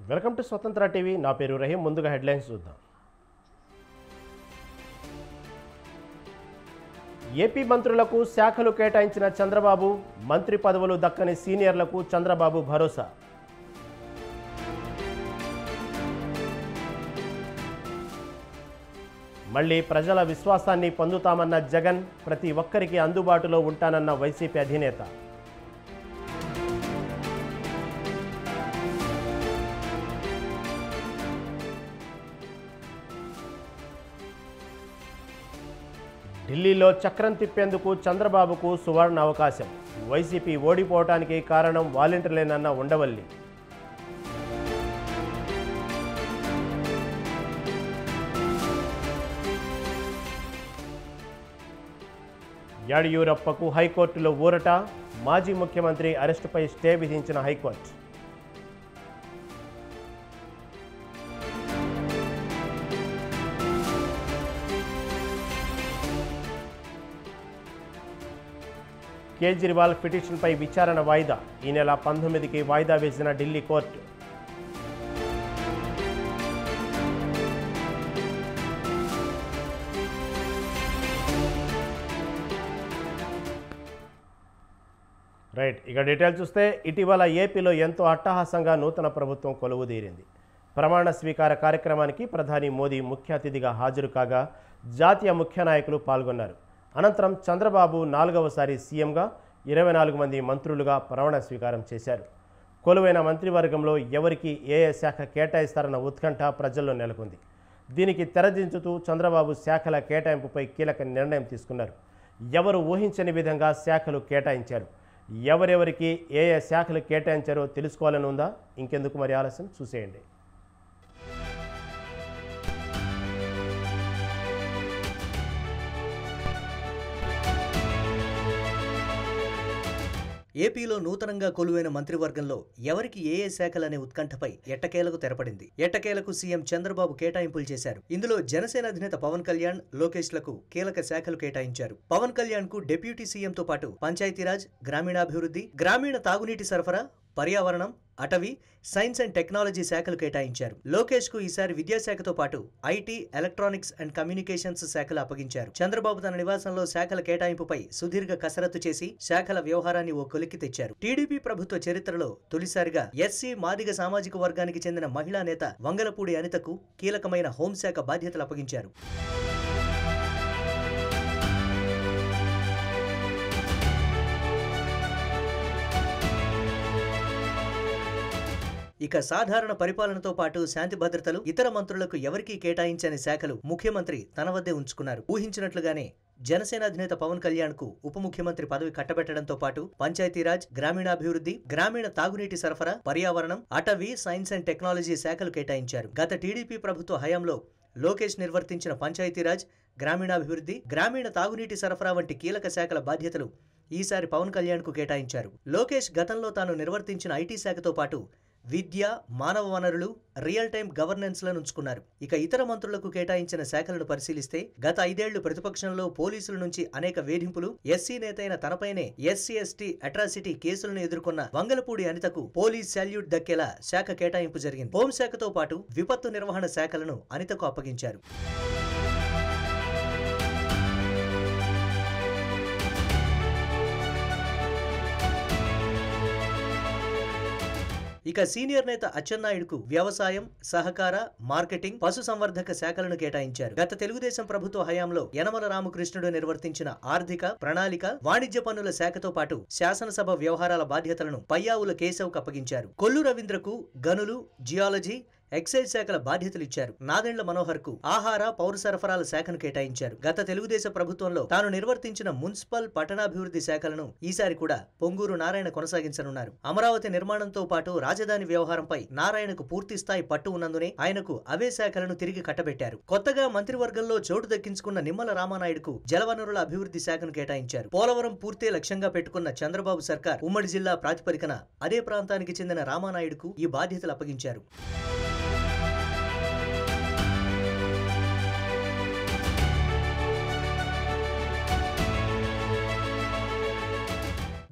Welcome to స్వతంత్ర TV. నా పేరు రహీం. ముందుగా హెడ్లైన్స్ చూద్దాం. ఏపీ మంత్రులకు శాఖలు కేటాయించిన చంద్రబాబు, మంత్రి పదవులు దక్కని సీనియర్లకు చంద్రబాబు భరోసా. మళ్లీ ప్రజల విశ్వాసాన్ని పొందుతామన్న జగన్, ప్రతి ఒక్కరికి అందుబాటులో ఉంటానన్న వైసీపీ అధినేత. ఢిల్లీలో చక్రం తిప్పేందుకు చంద్రబాబుకు సువర్ణ అవకాశం. వైసీపీ ఓడిపోవటానికి కారణం వాలంటీర్లేనన్న ఉండవల్లి. యడియూరప్పకు హైకోర్టులో ఊరట. మాజీ ముఖ్యమంత్రి అరెస్టుపై స్టే విధించిన హైకోర్టు. కేజ్రీవాల్ పిటిషన్పై విచారణ వాయిదా. ఈ నెల 19కి వాయిదా వేసిన ఢిల్లీ కోర్టు. ఇక డీటెయిల్ చూస్తే, ఇటీవల ఏపీలో ఎంతో అట్టహాసంగా నూతన ప్రభుత్వం కొలువుదీరింది. ప్రమాణ స్వీకార కార్యక్రమానికి ప్రధాని మోదీ ముఖ్య అతిథిగా హాజరు కాగా జాతీయ ముఖ్య నాయకులు పాల్గొన్నారు. అనంతరం చంద్రబాబు 4వసారి సీఎంగా 24 మంది మంత్రులుగా ప్రమాణ స్వీకారం చేశారు. కొలువైన మంత్రివర్గంలో ఎవరికి ఏ శాఖ కేటాయిస్తారన్న ఉత్కంఠ ప్రజల్లో నెలకొంది. దీనికి తెరదించుతూ చంద్రబాబు శాఖల కేటాయింపుపై కీలక నిర్ణయం తీసుకున్నారు. ఎవరు ఊహించని విధంగా శాఖలు కేటాయించారు. ఎవరెవరికి ఏ శాఖలు కేటాయించారో తెలుసుకోవాలని ఉందా? ఇంకెందుకు మరి ఆలస్యం, చూసేయండి. ఏపీలో నూతనంగా కొలువైన మంత్రివర్గంలో ఎవరికి ఏ శాఖలనే ఉత్కంఠపై ఎట్టకేలకు తెరపడింది. ఎట్టకేలకు సీఎం చంద్రబాబు కేటాయింపులు చేశారు. ఇందులో జనసేన అధినేత పవన్ కళ్యాణ్, లోకేష్ లకు కీలక శాఖలు కేటాయించారు. పవన్ కళ్యాణ్ కు డిప్యూటీ సీఎంతో పాటు పంచాయతీరాజ్, గ్రామీణాభివృద్ధి, గ్రామీణ తాగునీటి సరఫరా, పర్యావరణం, అటవీ, సైన్స్ అండ్ టెక్నాలజీ శాఖలు కేటాయించారు. లోకేష్ కు ఈసారి విద్యాశాఖతో పాటు ఐటీ, ఎలక్ట్రానిక్స్ అండ్ కమ్యూనికేషన్స్ శాఖలు అప్పగించారు. చంద్రబాబు తన నివాసంలో శాఖల కేటాయింపుపై సుదీర్ఘ కసరత్తు చేసి శాఖల వ్యవహారాన్ని ఓ కొలిక్కి తెచ్చారు. టీడీపీ ప్రభుత్వ చరిత్రలో తొలిసారిగా ఎస్సీ, మాదిగ సామాజిక వర్గానికి చెందిన మహిళా నేత వంగలపూడి అనితకు కీలకమైన హోంశాఖ బాధ్యతలు అప్పగించారు. ఇక సాధారణ పరిపాలనతో పాటు శాంతి భద్రతలు, ఇతర మంత్రులకు ఎవరికీ కేటాయించని శాఖలు ముఖ్యమంత్రి తన వద్దే ఉంచుకున్నారు. ఊహించినట్లుగానే జనసేన అధినేత పవన్ కళ్యాణ్ కు ఉప ముఖ్యమంత్రి పదవి కట్టబెట్టడంతో పాటు పంచాయతీరాజ్, గ్రామీణాభివృద్ధి, గ్రామీణ తాగునీటి సరఫరా, పర్యావరణం, అటవీ, సైన్స్ అండ్ టెక్నాలజీ శాఖలు కేటాయించారు. గత టీడీపీ ప్రభుత్వ హయాంలో లోకేష్ నిర్వర్తించిన పంచాయతీరాజ్, గ్రామీణాభివృద్ధి, గ్రామీణ తాగునీటి సరఫరా వంటి కీలక శాఖల బాధ్యతలు ఈసారి పవన్ కళ్యాణ్ కు కేటాయించారు. లోకేష్ గతంలో తాను నిర్వర్తించిన ఐటీ శాఖతో పాటు విద్య, మానవ వనరులు, రియల్ టైం గవర్నెన్స్ లను ఉంచుకున్నారు. ఇక ఇతర మంత్రులకు కేటాయించిన శాఖలను పరిశీలిస్తే గత 5 ఏళ్లు ప్రతిపక్షంలో పోలీసుల నుంచి అనేక వేధింపులు, ఎస్సీ నేత అయిన తనపైనే ఎస్సీ ఎస్టీ అట్రాసిటీ కేసులను ఎదుర్కొన్న వంగలపూడి అనితకు పోలీస్ శాల్యూట్ దక్కేలా శాఖ కేటాయింపు జరిగింది. హోంశాఖతో పాటు విపత్తు నిర్వహణ శాఖలను అనితకు అప్పగించారు. ఇక సీనియర్ నేత అచ్చెన్నాయుడుకు వ్యవసాయం, సహకార, మార్కెటింగ్, పశు సంవర్ధక శాఖలను కేటాయించారు. గత తెలుగుదేశం ప్రభుత్వ హయాంలో యనమల రామకృష్ణుడు నిర్వర్తించిన ఆర్థిక, ప్రణాళిక, వాణిజ్య పన్నుల శాఖతో పాటు శాసనసభ వ్యవహారాల బాధ్యతలను పయ్యావుల కేశవ్కు అప్పగించారు. కొల్లు రవీంద్రకు గనులు, జియాలజీ, ఎక్సైజ్ శాఖల బాధ్యతలు ఇచ్చారు. నాదెండ్ల మనోహర్ కు ఆహార, పౌర సరఫరాల శాఖను కేటాయించారు. గత తెలుగుదేశం ప్రభుత్వంలో తాను నిర్వర్తించిన మున్సిపల్, పట్టణాభివృద్ధి శాఖలను ఈసారి కూడా పొంగూరు నారాయణ కొనసాగించనున్నారు. అమరావతి నిర్మాణంతో పాటు రాజధాని వ్యవహారంపై నారాయణకు పూర్తి స్థాయి పట్టు ఉన్నందునే ఆయనకు అవే శాఖలను తిరిగి కట్టబెట్టారు. కొత్తగా మంత్రివర్గంలో చోటు దక్కించుకున్న నిమ్మల రామానాయుడుకు జలవనరుల అభివృద్ధి శాఖను కేటాయించారు. పోలవరం పూర్తే లక్ష్యంగా పెట్టుకున్న చంద్రబాబు సర్కార్ ఉమ్మడి జిల్లా ప్రాతిపదికన అదే ప్రాంతానికి చెందిన రామానాయుడుకు ఈ బాధ్యతలు అప్పగించారు.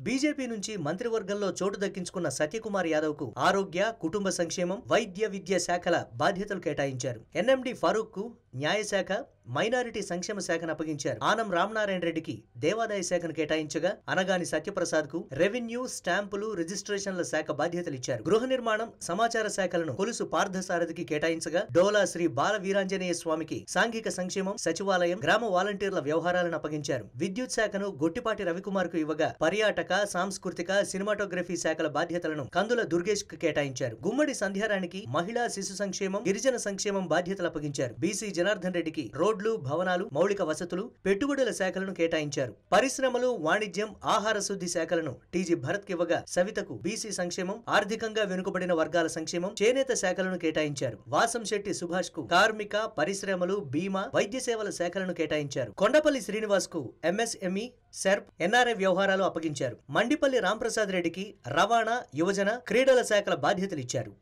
బీజేపీ నుంచి మంత్రివర్గంలో చోటు దక్కించుకున్న సత్యకుమార్ యాదవ్ కు ఆరోగ్య, కుటుంబ సంక్షేమం, వైద్య, విద్య శాఖల బాధ్యతలు కేటాయించారు. ఎన్ఎండి ఫరూక్ కు న్యాయశాఖ, మైనారిటీ సంక్షేమ శాఖను అప్పగించారు. ఆనం రామనారాయణ రెడ్డికి దేవాదాయ శాఖను కేటాయించగా అనగాని సత్యప్రసాద్ కు రెవెన్యూ, స్టాంపులు, రిజిస్ట్రేషన్ల శాఖ బాధ్యతలు ఇచ్చారు. గృహ నిర్మాణం, సమాచార శాఖలను కొలుసు పార్థసారథికి కేటాయించగా డోలా శ్రీ బాల వీరాంజనేయ స్వామికి సాంఘిక సంక్షేమం, సచివాలయం, గ్రామ వాలంటీర్ల వ్యవహారాలను అప్పగించారు. విద్యుత్ శాఖను గొట్టిపాటి రవికుమార్ కు ఇవ్వగా పర్యాటక, సాంస్కృతిక, సినిమాటోగ్రఫీ శాఖల బాధ్యతలను కందుల దుర్గేష్ కు కేటాయించారు. గుమ్మడి సంధ్యారానికి మహిళా, శిశు సంక్షేమం, గిరిజన సంక్షేమం బాధ్యతలు అప్పగించారు. బీసీ జనార్దన్ రెడ్డికి రోడ్లు, భవనాలు, మౌలిక వసతులు, పెట్టుబడుల శాఖలను కేటాయించారు. పరిశ్రమలు, వాణిజ్యం, ఆహార శుద్ధి శాఖలను టీజీ భరత్ ఇవ్వగా సవితకు బీసీ సంక్షేమం, ఆర్థికంగా వెనుకబడిన వర్గాల సంక్షేమం, చేనేత శాఖలను కేటాయించారు. వాసంశెట్టి సుభాష్ కు కార్మిక, పరిశ్రమలు, బీమా, వైద్య సేవల శాఖలను కేటాయించారు. కొండపల్లి శ్రీనివాస్ కు ఎంఎస్ఎంఈ, సెర్ప్, ఎన్ఆర్ఐ వ్యవహారాలు అప్పగించారు. మండిపల్లి రాంప్రసాద్ రెడ్డికి రవాణా, యువజన, క్రీడల శాఖల బాధ్యతలు ఇచ్చారు.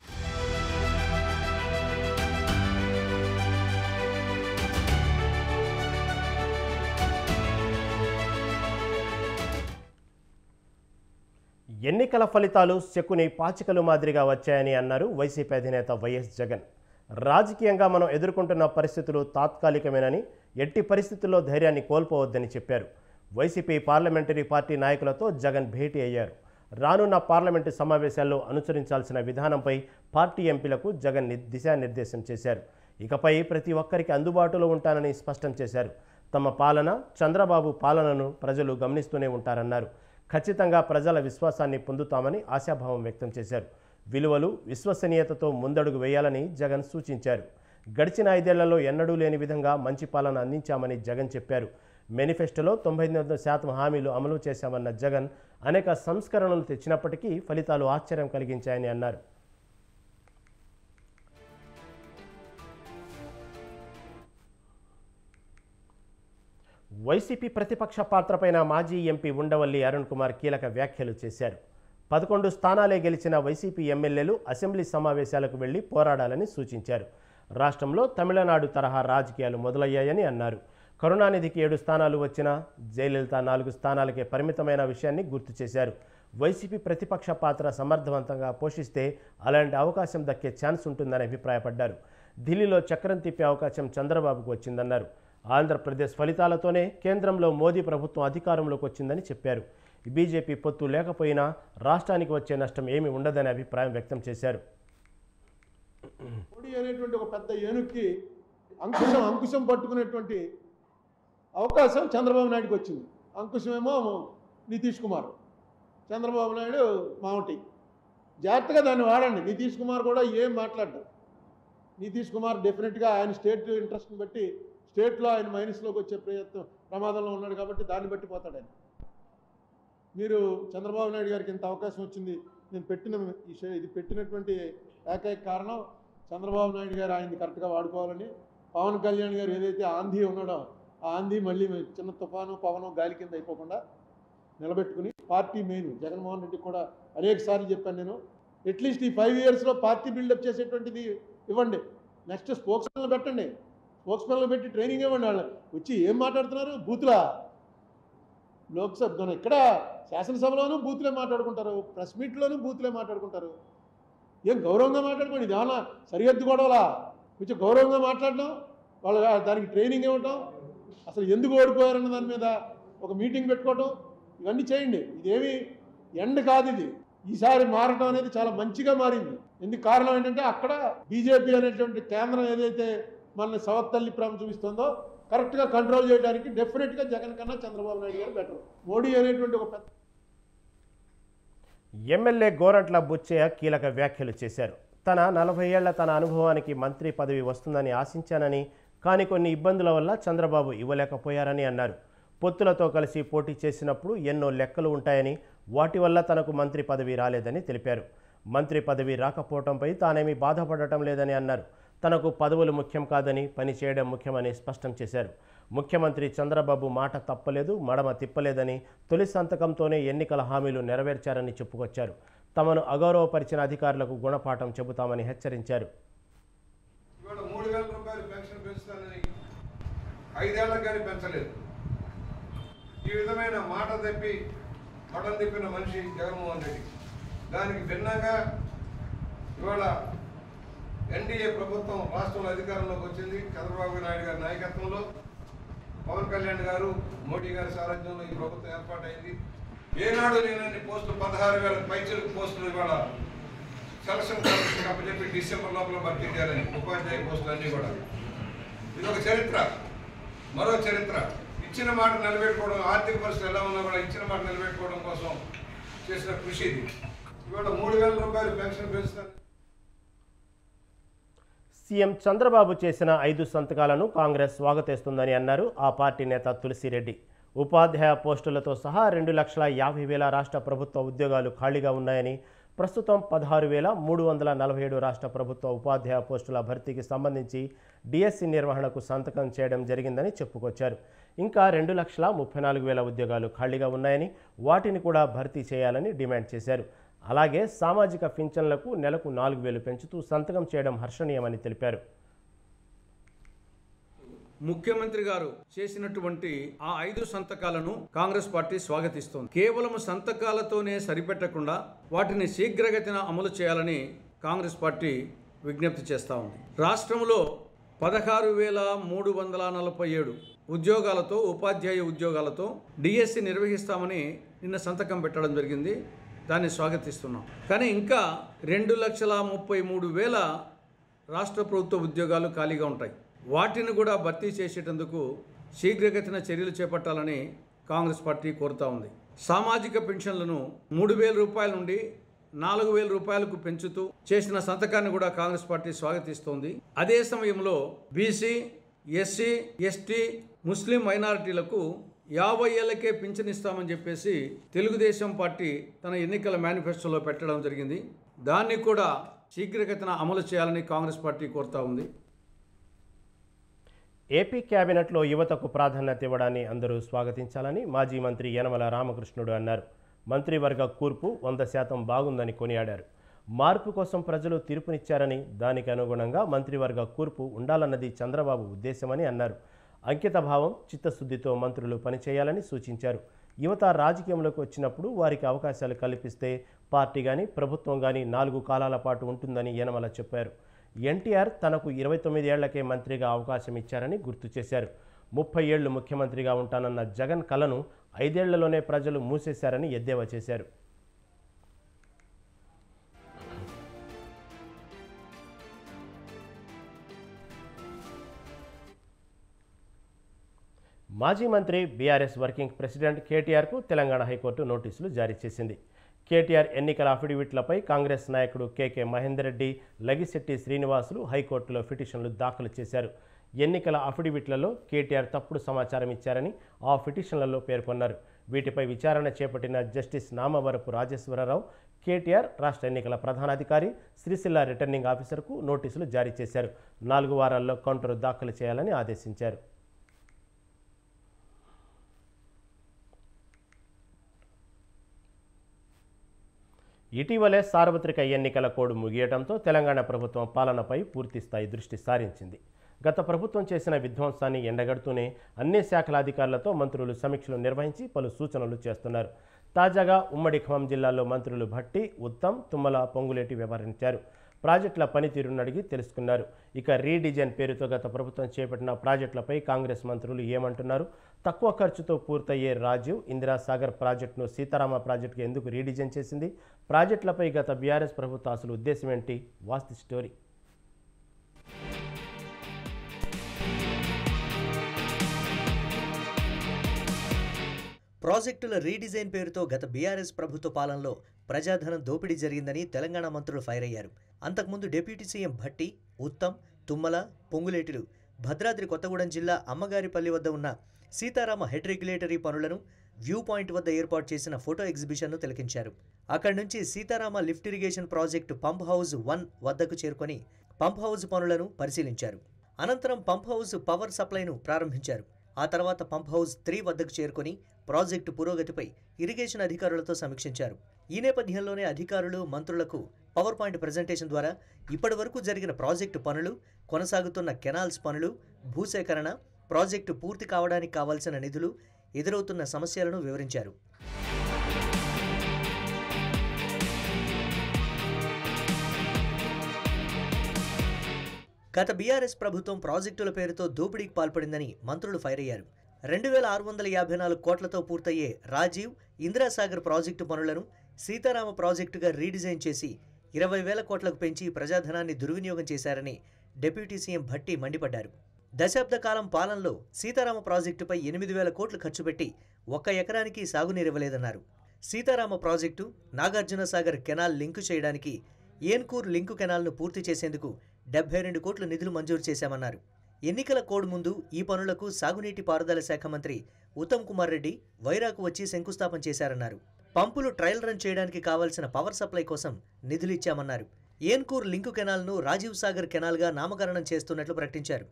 ఎన్నికల ఫలితాలు శకుని పాచికలు మాదిరిగా వచ్చాయని అన్నారు వైసీపీ అధినేత వైఎస్ జగన్. రాజకీయంగా మనం ఎదుర్కొంటున్న పరిస్థితులు తాత్కాలికమేనని, ఎట్టి పరిస్థితుల్లో ధైర్యాన్ని కోల్పోవద్దని చెప్పారు. వైసీపీ పార్లమెంటరీ పార్టీ నాయకులతో జగన్ భేటీ అయ్యారు. రానున్న పార్లమెంటు సమావేశాల్లో అనుసరించాల్సిన విధానంపై పార్టీ ఎంపీలకు జగన్ దిశానిర్దేశం చేశారు. ఇకపై ప్రతి ఒక్కరికి అందుబాటులో ఉంటానని స్పష్టం చేశారు. తమ పాలన, చంద్రబాబు పాలనను ప్రజలు గమనిస్తూనే ఉంటారన్నారు. ఖచ్చితంగా ప్రజల విశ్వాసాన్ని పొందుతామని ఆశాభావం వ్యక్తం చేశారు. విలువలు, విశ్వసనీయతతో ముందడుగు వేయాలని జగన్ సూచించారు. గడిచిన 5 ఏళ్లలో ఎన్నడూ లేని విధంగా మంచి పాలన అందించామని జగన్ చెప్పారు. మేనిఫెస్టోలో 99% హామీలు అమలు చేశామన్న జగన్ అనేక సంస్కరణలు తెచ్చినప్పటికీ ఫలితాలు ఆశ్చర్యం కలిగించాయని అన్నారు. వైసీపీ ప్రతిపక్ష పాత్రపైన మాజీ ఎంపీ ఉండవల్లి అరుణ్ కుమార్ కీలక వ్యాఖ్యలు చేశారు. 11 స్థానాలే గెలిచిన వైసీపీ ఎమ్మెల్యేలు అసెంబ్లీ సమావేశాలకు వెళ్లి పోరాడాలని సూచించారు. రాష్ట్రంలో తమిళనాడు తరహా రాజకీయాలు మొదలయ్యాయని అన్నారు. కరుణానిధికి 7 స్థానాలు వచ్చినా జయలలిత 4 స్థానాలకే పరిమితమైన విషయాన్ని గుర్తు చేశారు. వైసీపీ ప్రతిపక్ష పాత్ర సమర్థవంతంగా పోషిస్తే అలాంటి అవకాశం దక్కే ఛాన్స్ ఉంటుందని అభిప్రాయపడ్డారు. ఢిల్లీలో చక్రం తిప్పే అవకాశం చంద్రబాబుకు వచ్చిందన్నారు. ఆంధ్రప్రదేశ్ ఫలితాలతోనే కేంద్రంలో మోదీ ప్రభుత్వం అధికారంలోకి వచ్చిందని చెప్పారు. బీజేపీ పొత్తు లేకపోయినా రాష్ట్రానికి వచ్చే నష్టం ఏమీ ఉండదని అభిప్రాయం వ్యక్తం చేశారు. మోడీ అనేటువంటి ఒక పెద్ద ఏనుక్కి అంకుశం పట్టుకునేటువంటి అవకాశం చంద్రబాబు నాయుడుకి వచ్చింది. అంకుశమేమో నితీష్ కుమార్, చంద్రబాబు నాయుడు మావటి. జాగ్రత్తగా దాన్ని వాడండి. నితీష్ కుమార్ కూడా ఏం మాట్లాడ్డాడు. నితీష్ కుమార్ డెఫినెట్గా ఆయన స్టేట్ ఇంట్రెస్ట్ని బట్టి స్టేట్లో ఆయన మైనస్లోకి వచ్చే ప్రమాదంలో ఉన్నాడు కాబట్టి దాన్ని బట్టి పోతాడు ఆయన. మీరు చంద్రబాబు నాయుడు గారికి ఇంత అవకాశం వచ్చింది, నేను ఇది పెట్టినటువంటి ఏకైక కారణం చంద్రబాబు నాయుడు గారు ఆయన్ని కరెక్ట్గా వాడుకోవాలని. పవన్ కళ్యాణ్ గారు ఏదైతే ఆంధీ ఉన్నాడో ఆ ఆంధీ మళ్ళీ చిన్న తుఫాను, పవను, గాలి కింద అయిపోకుండా నిలబెట్టుకుని పార్టీ మెయిన్ జగన్మోహన్ రెడ్డికి కూడా అనేక సార్లు చెప్పాను నేను, అట్లీస్ట్ ఈ 5 ఇయర్స్లో పార్టీ బిల్డప్ చేసేటువంటిది ఇవ్వండి. నెక్స్ట్ స్పోక్స్ మెన్లు పెట్టండి. స్పోక్స్ మెన్లు పెట్టి ట్రైనింగ్ ఇవ్వండి. వాళ్ళు వచ్చి ఏం మాట్లాడుతున్నారు? బూతులా? లోక్సభ ఇక్కడ శాసనసభలోనూ బూతులే మాట్లాడుకుంటారు, ప్రెస్ మీట్లోనూ బూతులే మాట్లాడుకుంటారు. ఏం గౌరవంగా మాట్లాడుకోండి. ఇది ఏమన్నా సరిహద్దు గొడవలా? కొంచెం గౌరవంగా మాట్లాడడం, వాళ్ళ దానికి ట్రైనింగ్ ఇవ్వటం, అసలు ఎందుకు ఓడిపోయారన్న దాని మీద ఒక మీటింగ్ పెట్టుకోవటం, ఇవన్నీ చేయండి. ఇదేమి ఎండ్ కాదు. ఇది ఈసారి మారటం అనేది చాలా మంచిగా మారింది. ఎందుకు కారణం ఏంటంటే అక్కడ బీజేపీ అనేటువంటి కేంద్రం ఏదైతే మనల్ని సవత్తల్లి ప్రేమ చూపిస్తుందో కరెక్ట్గా కంట్రోల్ చేయడానికి డెఫినెట్గా జగన్ కన్నా చంద్రబాబు నాయుడు గారు బెటర్. మోడీ అనేటువంటి ఒక పెద్ద ఎమ్మెల్యే గోరంట్ల బుచ్చయ్య కీలక వ్యాఖ్యలు చేశారు. తన 40 ఏళ్ల తన అనుభవానికి మంత్రి పదవి వస్తుందని ఆశించానని, కానీ కొన్ని ఇబ్బందుల వల్ల చంద్రబాబు ఇవ్వలేకపోయారని అన్నారు. పొత్తులతో కలిసి పోటీ చేసినప్పుడు ఎన్నో లెక్కలు ఉంటాయని, వాటి వల్ల తనకు మంత్రి పదవి రాలేదని తెలిపారు. మంత్రి పదవి రాకపోవడంపై తానేమీ బాధపడటం లేదని అన్నారు. తనకు పదవులు ముఖ్యం కాదని, పని చేయడం ముఖ్యమని స్పష్టం చేశారు. ముఖ్యమంత్రి చంద్రబాబు మాట తప్పలేదు, మడమ తిప్పలేదని, తొలి సంతకంతోనే ఎన్నికల హామీలు నెరవేర్చారని చెప్పుకొచ్చారు. తమను అగౌరవపరిచిన అధికారులకు గుణపాఠం చెబుతామని హెచ్చరించారు. 3000 రూపాయలు పెన్షన్ పెంచుతానని 5 ఏళ్లకు కానీ పెంచలేదు. ఈ విధమైన మాట తప్పి పటం తిప్పిన మనిషి జగన్మోహన్ రెడ్డి. దానికి భిన్నంగా ఇవాళ ఎన్డీఏ ప్రభుత్వం రాష్ట్రంలో అధికారంలోకి వచ్చింది. చంద్రబాబు నాయుడు గారి నాయకత్వంలో పవన్ కళ్యాణ్ గారు, మోడీ గారి సారథ్యంలో ఈ ప్రభుత్వం ఏర్పాటైంది. ఏనాడు లేనన్ని పోస్టులు 16,000 పైచలకు పోస్టులు ఇవాళ సెలక్షన్ కమిషన్ అప్పచెప్పి డిసెంబర్ లోపల భర్తీ చేయాలని ఉపాధ్యాయ పోస్టులు అన్నీ కూడా. ఇది ఒక చరిత్ర, మరో చరిత్ర. ఇచ్చిన మాట నిలబెట్టుకోవడం, ఆర్థిక పరిస్థితి ఎలా ఉన్నా కూడా ఇచ్చిన మాట నిలబెట్టుకోవడం కోసం చేసిన కృషి ఇది. ఇవాళ 3,000 రూపాయలు పెన్షన్ పెంచుతాను. సీఎం చంద్రబాబు చేసిన 5 సంతకాలను కాంగ్రెస్ స్వాగతిస్తుందని అన్నారు ఆ పార్టీ నేత తులసిరెడ్డి. ఉపాధ్యాయ పోస్టులతో సహా 2,50,000 రాష్ట్ర ప్రభుత్వ ఉద్యోగాలు ఖాళీగా ఉన్నాయని, ప్రస్తుతం 16,347 రాష్ట్ర ప్రభుత్వ ఉపాధ్యాయ పోస్టుల భర్తీకి సంబంధించి డిఎస్సి నిర్వహణకు సంతకం చేయడం జరిగిందని చెప్పుకొచ్చారు. ఇంకా 2,34,000 ఉద్యోగాలు ఖాళీగా ఉన్నాయని, వాటిని కూడా భర్తీ చేయాలని డిమాండ్ చేశారు. అలాగే సామాజిక పింఛన్లకు నెలకు 4,000 పెంచుతూ సంతకం చేయడం హర్షణీయమని తెలిపారు. ముఖ్యమంత్రి గారు చేసినటువంటి ఆ 5 సంతకాలను కాంగ్రెస్ పార్టీ స్వాగతిస్తోంది. కేవలం సంతకాలతోనే సరిపెట్టకుండా వాటిని శీఘ్రగతిన అమలు చేయాలని కాంగ్రెస్ పార్టీ విజ్ఞప్తి చేస్తూ ఉంది. రాష్ట్రంలో 16,347 ఉద్యోగాలతో, ఉపాధ్యాయ ఉద్యోగాలతో డిఎస్సి నిర్వహిస్తామని నిన్న సంతకం పెట్టడం జరిగింది. దాన్ని స్వాగతిస్తున్నాం. కానీ ఇంకా 2,33,000 రాష్ట్ర ప్రభుత్వ ఉద్యోగాలు ఖాళీగా ఉంటాయి. వాటిని కూడా భర్తీ చేసేటందుకు శీఘ్రగతిన చర్యలు చేపట్టాలని కాంగ్రెస్ పార్టీ కోరుతా ఉంది. సామాజిక పెన్షన్లను 3,000 రూపాయల నుండి 4,000 రూపాయలకు పెంచుతూ చేసిన సంతకాన్ని కూడా కాంగ్రెస్ పార్టీ స్వాగతిస్తోంది. అదే సమయంలో బీసీ, ఎస్సీ, ఎస్టీ, ముస్లిం మైనారిటీలకు 50 ఏళ్లకే పింఛన్ ఇస్తామని చెప్పేసి తెలుగుదేశం పార్టీ తన ఎన్నికల మేనిఫెస్టోలో పెట్టడం జరిగింది. దాన్ని కూడా శీఘ్రగతిన అమలు చేయాలని కాంగ్రెస్ పార్టీ కోరుతా ఉంది. ఏపీ కేబినెట్లో యువతకు ప్రాధాన్యత ఇవ్వడాన్ని అందరూ స్వాగతించాలని మాజీ మంత్రి యనమల రామకృష్ణుడు అన్నారు. మంత్రివర్గ కూర్పు 100% బాగుందని కొనియాడారు. మార్పు కోసం ప్రజలు తీర్పునిచ్చారని, దానికి అనుగుణంగా మంత్రివర్గ కూర్పు ఉండాలన్నది చంద్రబాబు ఉద్దేశమని అన్నారు. అంకితభావం, చిత్తశుద్ధితో మంత్రులు పనిచేయాలని సూచించారు. యువత రాజకీయంలోకి వచ్చినప్పుడు వారికి అవకాశాలు కల్పిస్తే పార్టీ కానీ ప్రభుత్వం కానీ 4 కాలాల పాటు ఉంటుందని యనమల చెప్పారు. ఎన్టీఆర్ తనకు 29 ఏళ్లకే మంత్రిగా అవకాశం ఇచ్చారని గుర్తు చేశారు. 30 ఏళ్లు ముఖ్యమంత్రిగా ఉంటానన్న జగన్ కలను 5 ఏళ్లలోనే ప్రజలు మూసేశారని ఎద్దేవా చేశారు. మాజీ మంత్రి బీఆర్ఎస్ వర్కింగ్ ప్రెసిడెంట్ కేటీఆర్కు తెలంగాణ హైకోర్టు నోటీసులు జారీ చేసింది. కేటీఆర్ ఎన్నికల అఫిడవిట్లపై కాంగ్రెస్ నాయకుడు కేకే మహేందర్ రెడ్డి, లగిశెట్టి శ్రీనివాసులు హైకోర్టులో పిటిషన్లు దాఖలు చేశారు. ఎన్నికల అఫిడవిట్లలో కేటీఆర్ తప్పుడు సమాచారం ఇచ్చారని ఆ పిటిషన్లలో పేర్కొన్నారు. వీటిపై విచారణ చేపట్టిన జస్టిస్ నామవరపు రాజేశ్వరరావు కేటీఆర్ రాష్ట్ర ఎన్నికల ప్రధానాధికారి, సిరిసిల్ల రిటర్నింగ్ ఆఫీసర్కు నోటీసులు జారీ చేశారు. 4 వారాల్లో కౌంటరు దాఖలు చేయాలని ఆదేశించారు. ఇటీవలే సార్వత్రిక ఎన్నికల కోడ్ ముగియడంతో తెలంగాణ ప్రభుత్వం పాలనపై పూర్తిస్థాయి దృష్టి సారించింది. గత ప్రభుత్వం చేసిన విధ్వంసాన్ని ఎండగడుతూనే అన్ని శాఖల అధికారులతో మంత్రులు సమీక్షలు నిర్వహించి పలు సూచనలు చేస్తున్నారు. తాజాగా ఉమ్మడి ఖమ్మం జిల్లాలో మంత్రులు భట్టి, ఉత్తమ్, తుమ్మల, పొంగులేటి వ్యవహరించారు. ప్రాజెక్టుల పనితీరును అడిగి తెలుసుకున్నారు. ఇక రీడిజైన్ పేరుతో గత ప్రభుత్వం చేపట్టిన ప్రాజెక్టులపై కాంగ్రెస్ మంత్రులు ఏమంటున్నారు? తక్కువ ఖర్చుతో పూర్తయ్యే రాజీవ్, ఇందిరాసాగర్ ప్రాజెక్టును సీతారామ ప్రాజెక్టుకు ఎందుకు రీడిజైన్ చేసింది? ప్రాజెక్టులపై గత బీఆర్ఎస్ ప్రభుత్వ అసలు ఉద్దేశం ఏంటి? వాస్తు స్టోరీ. ప్రాజెక్టుల రీడిజైన్ పేరుతో గత బీఆర్ఎస్ ప్రభుత్వ పాలనలో ప్రజాధనం దోపిడీ జరిగిందని తెలంగాణ మంత్రులు ఫైర్ అయ్యారు. అంతకుముందు డిప్యూటీ సీఎం భట్టి, ఉత్తమ్, తుమ్మల, పొంగులేటిలు భద్రాద్రి కొత్తగూడెం జిల్లా అమ్మగారిపల్లి వద్ద ఉన్న సీతారామ హెడ్ రెగ్యులేటరీ పనులను వ్యూ పాయింట్ వద్ద ఏర్పాటు చేసిన ఫోటో ఎగ్జిబిషన్ను తిలకించారు. అక్కడి నుంచి Sitarama lift irrigation project pump house 1 వద్దకు చేరుకొని పంప్ హౌస్ పనులను పరిశీలించారు. అనంతరం పంప్ హౌస్ పవర్ సప్లైను ప్రారంభించారు. ఆ తర్వాత పంప్ హౌస్ 3 వద్దకు చేరుకొని ప్రాజెక్టు పురోగతిపై ఇరిగేషన్ అధికారులతో సమీక్షించారు. ఈ నేపథ్యంలోనే అధికారులు, మంత్రులకు పవర్ పాయింట్ ప్రజెంటేషన్ ద్వారా ఇప్పటి వరకు జరిగిన ప్రాజెక్టు పనులు, కొనసాగుతున్న కెనాల్స్ పనులు, భూసేకరణ, ప్రాజెక్టు పూర్తి కావడానికి కావాల్సిన నిధులు, ఎదురవుతున్న సమస్యలను వివరించారు. గత బీఆర్ఎస్ ప్రభుత్వం ప్రాజెక్టుల పేరుతో దోపిడీకి పాల్పడిందని మంత్రులు ఫైర్ అయ్యారు. 2654 కోట్లతో పూర్తయ్యే రాజీవ్, ఇందిరాసాగర్ ప్రాజెక్టు పనులను సీతారామ ప్రాజెక్టుగా రీడిజైన్ చేసి 20,000 కోట్లకు పెంచి ప్రజాధనాన్ని దుర్వినియోగం చేశారని డిప్యూటీ సీఎం భట్టి మండిపడ్డారు. దశాబ్ద కాలం పాలనలో సీతారామ ప్రాజెక్టుపై 8,000 కోట్లు ఖర్చు పెట్టి 1 ఎకరానికి సాగునీరివ్వలేదన్నారు. Sitarama project, Nagarjuna Sagar canal link చేయడానికి ఏన్కూర్ లింకు కెనాల్ను పూర్తి చేసేందుకు 72 కోట్ల నిధులు మంజూరు చేశామన్నారు. ఎన్నికల కోడ్ ముందు ఈ పనులకు సాగునీటి పారుదల శాఖ మంత్రి ఉత్తమ్ కుమార్ రెడ్డి వైరాకు వచ్చి శంకుస్థాపన చేశారన్నారు. పంపులు ట్రయల్ రన్ చేయడానికి కావాల్సిన పవర్ సప్లై కోసం నిధులు ఇచ్చామన్నారు. ఏన్కూర్ లింకు కెనాల్ను రాజీవ్ సాగర్ కెనాల్గా నామకరణం చేస్తున్నట్లు ప్రకటించారు.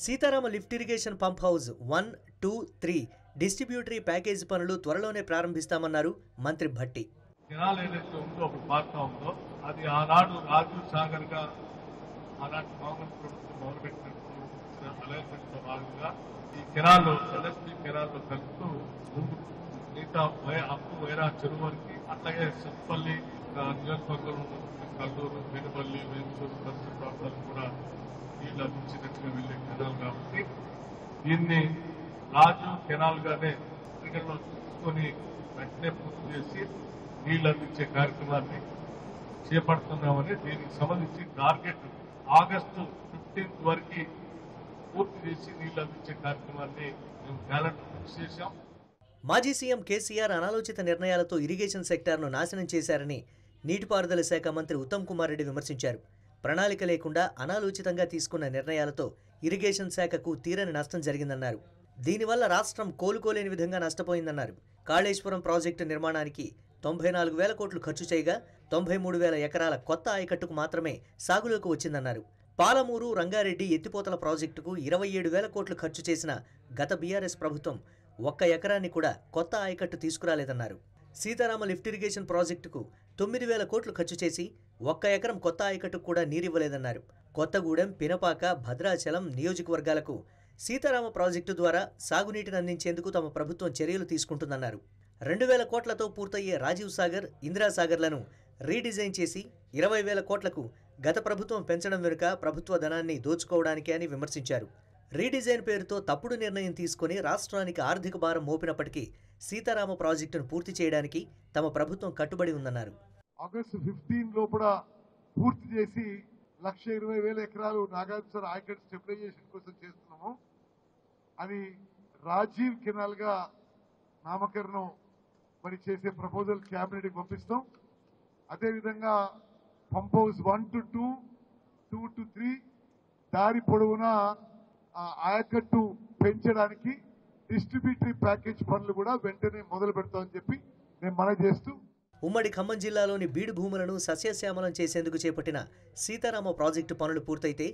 Sitarama lift irrigation pump house 1, 2, 3 distributary package పనులు త్వరలోనే ప్రారంభిస్తామన్నారు మంత్రి భట్టి. కెనాల్ ఏదైతే ఉందో ఒక పార్ట్ ఉందో అది ఆనాడు రాజీవ్ సాగర్ గా ఆనాటి కాంగ్రెస్ ప్రభుత్వం మొదలుపెట్టినట్టు అలైన్మెంట్ భాగంగా ఈ కెనాల్ ఎల్ఎస్పీ కెనాల్లో కలుపుతూ ముందు మిగతా అప్పు వైరా చెరువు వరకు, అట్లాగే సత్పల్లి నియోజకవర్గంలో కల్లూరు, పెనుపల్లి, వేంచూరు పరిసర ప్రాంతాలకు కూడా నీళ్లు అందించినట్టుగా వెళ్లే కెనాల్ కాబట్టి దీన్ని రాజీవ్ కెనాల్ గానే పరిగణలో తీసుకొని వెంటనే పూర్తి చేసి నీళ్లు అందించే కార్యక్రమాన్ని చేపడుతున్నామని, దీనికి సంబంధించి టార్గెట్ ఆగస్టు 15 వరకు పూర్తి చేసి నీళ్లు అందించే కార్యక్రమాన్ని మేము క్యాలెండర్ ఫిక్స్ చేశాం. మాజీ సీఎం కేసీఆర్ అనాలోచిత నిర్ణయాలతో ఇరిగేషన్ సెక్టార్ను నాశనం చేశారని నీటిపారుదల శాఖ మంత్రి ఉత్తమ్ కుమార్ రెడ్డి విమర్శించారు. ప్రణాళిక లేకుండా అనాలోచితంగా తీసుకున్న నిర్ణయాలతో ఇరిగేషన్ శాఖకు తీరని నష్టం జరిగిందన్నారు. దీనివల్ల రాష్ట్రం కోలుకోలేని విధంగా నష్టపోయిందన్నారు. కాళేశ్వరం ప్రాజెక్టు నిర్మాణానికి 94,000 కోట్లు ఖర్చు చేయగా 93,000 ఎకరాల కొత్త ఆయకట్టుకు మాత్రమే సాగులోకి వచ్చిందన్నారు. పాలమూరు, రంగారెడ్డి ఎత్తిపోతల ప్రాజెక్టుకు 27,000 కోట్లు ఖర్చు చేసిన గత బీఆర్ఎస్ ప్రభుత్వం 1 ఎకరాన్ని కూడా కొత్త ఆయకట్టు తీసుకురాలేదన్నారు. సీతారామ లిఫ్ట్ ఇరిగేషన్ ప్రాజెక్టుకు 9,000 కోట్లు ఖర్చు చేసి 1 ఎకరం కొత్త ఆయకట్టుకు కూడా నీరివ్వలేదన్నారు. కొత్తగూడెం, పినపాక, భద్రాచలం నియోజకవర్గాలకు సీతారామ ప్రాజెక్టు ద్వారా సాగునీటిని అందించేందుకు తమ ప్రభుత్వం చర్యలు తీసుకుంటుందన్నారు. 2,000 కోట్లతో పూర్తయ్యే రాజీవ్ సాగర్, ఇందిరాసాగర్లను రీడిజైన్ చేసి 20,000 కోట్లకు గత ప్రభుత్వం పెంచడం వెనుక ప్రభుత్వ ధనాన్ని దోచుకోవడానికే అని విమర్శించారు. రీడిజైన్ పేరుతో తప్పుడు నిర్ణయం తీసుకుని రాష్ట్రానికి ఆర్థిక భారం మోపినప్పటికీ సీతారామ ప్రాజెక్టును పూర్తి చేయడానికి తమ ప్రభుత్వం కట్టుబడి ఉందన్నారు. ఆగస్టు 15 లోపల పూర్తి చేసి 1,20,000 ఎకరాలు నాగార్జున ఆయకట్ స్టెబిలైజేషన్ కోసం చేస్తున్నాము. అది రాజీవ్ కెనాల్ గా నామకరణం మరి చేసే ప్రపోజల్ క్యాబినెట్ కి పంపిస్తాం. అదేవిధంగా పంప్ హౌస్ 1 to 2, 2 to 3 దారి పొడవునా ఆయకట్టు పెంచడానికి డిస్ట్రిబ్యూటరీ ప్యాకేజ్ పనులు కూడా వెంటనే మొదలు పెడతామని చెప్పి నేను మనవి చేస్తూ, ఉమ్మడి ఖమ్మం జిల్లాలోని బీడు భూములను సస్యశ్యామలం చేసేందుకు చేపట్టిన సీతారామ ప్రాజెక్టు పనులు పూర్తయితే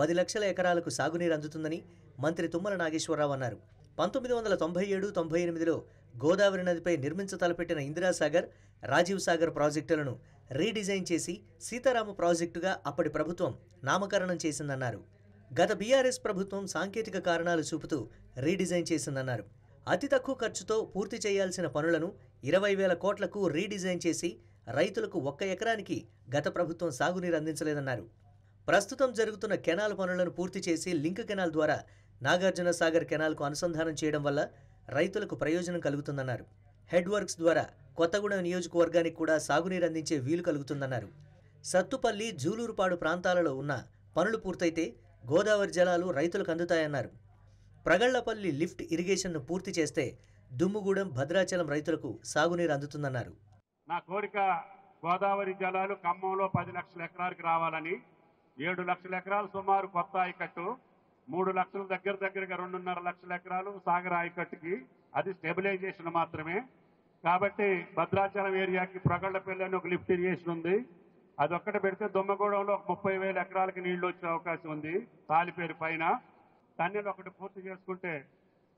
10 లక్షల ఎకరాలకు సాగునీరు అందుతుందని మంత్రి తుమ్మల నాగేశ్వరరావు అన్నారు. 1997-98లో గోదావరి నదిపై నిర్మించతలపెట్టిన ఇందిరాసాగర్, రాజీవ్ సాగర్ ప్రాజెక్టులను రీడిజైన్ చేసి సీతారామ ప్రాజెక్టుగా అప్పటి ప్రభుత్వం నామకరణం చేసిందన్నారు. గత బీఆర్ఎస్ ప్రభుత్వం సాంకేతిక కారణాలు చూపుతూ రీడిజైన్ చేసిందన్నారు. అతి తక్కువ ఖర్చుతో పూర్తి చేయాల్సిన పనులను 20,000 కోట్లకు రీడిజైన్ చేసి రైతులకు 1 ఎకరానికి గత ప్రభుత్వం సాగునీరు అందించలేదన్నారు. ప్రస్తుతం జరుగుతున్న కెనాల్ పనులను పూర్తి చేసి లింక్ కెనాల్ ద్వారా నాగార్జున సాగర్ కెనాల్కు అనుసంధానం చేయడం వల్ల రైతులకు ప్రయోజనం కలుగుతుందన్నారు. హెడ్ వర్క్స్ ద్వారా కొత్తగూడెం నియోజకవర్గానికి కూడా సాగునీరు అందించే వీలు కలుగుతుందన్నారు. సత్తుపల్లి, జూలూరుపాడు ప్రాంతాలలో ఉన్న పనులు పూర్తయితే గోదావరి జలాలు రైతులకు అందుతాయన్నారు. ప్రగళ్లపల్లి లిఫ్ట్ ఇరిగేషన్ను పూర్తి చేస్తే దుమ్ముగూడెం, భద్రాచలం రైతులకు సాగునీరు అందుతుందన్నారు. నా కోరిక గోదావరి జలాలు ఖమ్మంలో 10 లక్షల ఎకరాలకు రావాలని, 7 లక్షల ఎకరాలు సుమారు కొత్త ఆయకట్టు, 3 లక్షల దగ్గరగా 2.5 లక్షల ఎకరాలు సాగర్ ఆయకట్టుకి, అది స్టెబిలైజేషన్ మాత్రమే. కాబట్టి భద్రాచలం ఏరియాకి ప్రగళ్లపల్లి అని ఒక లిఫ్ట్ ఇరిగేషన్ ఉంది, అది ఒక్కటి పెడితే దుమ్మగూడెంలో 30,000 ఎకరాలకి నీళ్లు వచ్చే అవకాశం ఉంది. తాలిపేరు పైన తన్నీళ్ళు ఒకటి పూర్తి చేసుకుంటే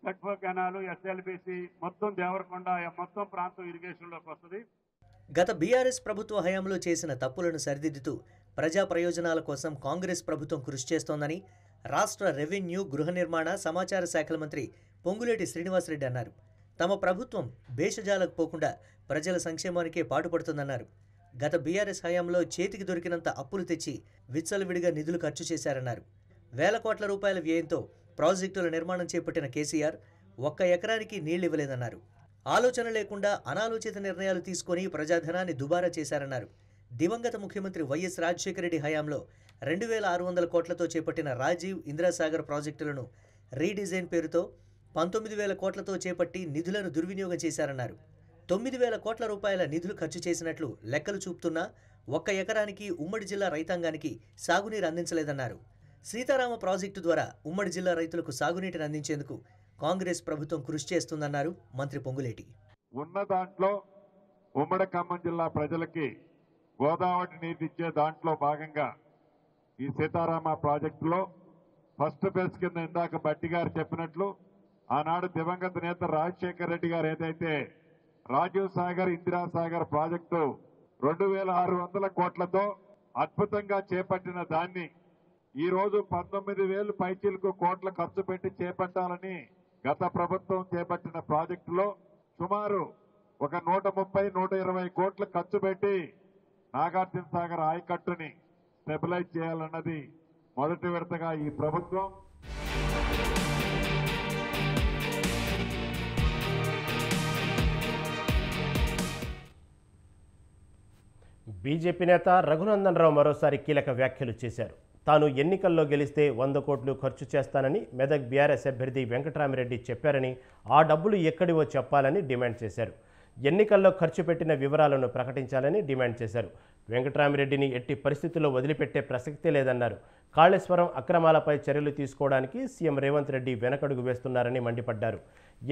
కట్ఫో కెనాలు, ఎస్ఎల్బిసి మొత్తం దేవరకొండ మొత్తం ప్రాంతం ఇరిగేషన్లోకి వస్తుంది. గత బీఆర్ఎస్ ప్రభుత్వ హయాంలో చేసిన తప్పులను సరిదిద్దుతూ ప్రజా ప్రయోజనాల కోసం కాంగ్రెస్ ప్రభుత్వం కృషి చేస్తోందని రాష్ట్ర రెవెన్యూ, గృహ నిర్మాణ, సమాచార శాఖల మంత్రి పొంగులేటి శ్రీనివాసరెడ్డి అన్నారు. తమ ప్రభుత్వం భేషజాలకు పోకుండా ప్రజల సంక్షేమానికే పాటుపడుతుందన్నారు. గత బీఆర్ఎస్ హయాంలో చేతికి దొరికినంత అప్పులు తెచ్చి విచ్చలవిడిగా నిధులు ఖర్చు చేశారన్నారు. వేల కోట్ల రూపాయల వ్యయంతో ప్రాజెక్టుల నిర్మాణం చేపట్టిన కేసీఆర్ 1 ఎకరానికి నీళ్లివ్వలేదన్నారు. ఆలోచన లేకుండా అనాలోచిత నిర్ణయాలు తీసుకుని ప్రజాధనాన్ని దుబారా చేశారన్నారు. దివంగత ముఖ్యమంత్రి వైఎస్ రాజశేఖర రెడ్డి హయాంలో 2600 కోట్లతో చేపట్టిన రాజీవ్ ఇందిరాసాగర్ ప్రాజెక్టులను రీడిజైన్ పేరుతో 19,000 కోట్లతో చేపట్టి నిధులను దుర్వినియోగం చేశారన్నారు. 9,000 కోట్ల రూపాయల నిధులు ఖర్చు చేసినట్లు లెక్కలు చూపుతున్నా 1 ఎకరానికి ఉమ్మడి జిల్లా రైతాంగానికి సాగునీరు అందించలేదన్నారు. సీతారామ ప్రాజెక్టు ద్వారా ఉమ్మడి జిల్లా రైతులకు సాగునీటిని అందించేందుకు కాంగ్రెస్ ప్రభుత్వం కృషి చేస్తుందన్నారు మంత్రి పొంగులేటి. ఉన్న దాంట్లో ఉమ్మడి ఖమ్మం జిల్లా ప్రజలకి గోదావరి నీటి ఇచ్చే దాంట్లో భాగంగా ఈ సీతారామ ప్రాజెక్టులో ఫస్ట్ ఫేజ్ కింద ఇందాక బట్టి గారు చెప్పినట్లు ఆనాడు దివంగత నేత రాజశేఖర రెడ్డి గారు ఏదైతే రాజీవ్ సాగర్ ఇందిరాసాగర్ ప్రాజెక్టు 2,600 కోట్లతో అద్భుతంగా చేపట్టిన దాన్ని ఈ రోజు 19,000 పైచీలకు కోట్ల ఖర్చు పెట్టి చేపట్టాలని గత ప్రభుత్వం చేపట్టిన ప్రాజెక్టులో సుమారు ఒక 130-120 కోట్ల ఖర్చు పెట్టి నాగార్జున సాగర్ ఆయకట్టుని స్టెబిలైజ్ చేయాలన్నది మొదటి విడతగా ఈ ప్రభుత్వం. బీజేపీ నేత రఘునందన్ రావు మరోసారి కీలక వ్యాఖ్యలు చేశారు. తాను ఎన్నికల్లో గెలిస్తే 100 కోట్లు ఖర్చు చేస్తానని మెదక్ బీఆర్ఎస్ అభ్యర్థి వెంకటరామిరెడ్డి చెప్పారని, ఆ డబ్బులు ఎక్కడివో చెప్పాలని డిమాండ్ చేశారు. ఎన్నికల్లో ఖర్చు పెట్టిన వివరాలను ప్రకటించాలని డిమాండ్ చేశారు. వెంకటరామిరెడ్డిని ఎట్టి పరిస్థితుల్లో వదిలిపెట్టే ప్రసక్తే లేదన్నారు. కాళేశ్వరం అక్రమాలపై చర్యలు తీసుకోవడానికి సీఎం రేవంత్ రెడ్డి వెనకడుగు వేస్తున్నారని మండిపడ్డారు.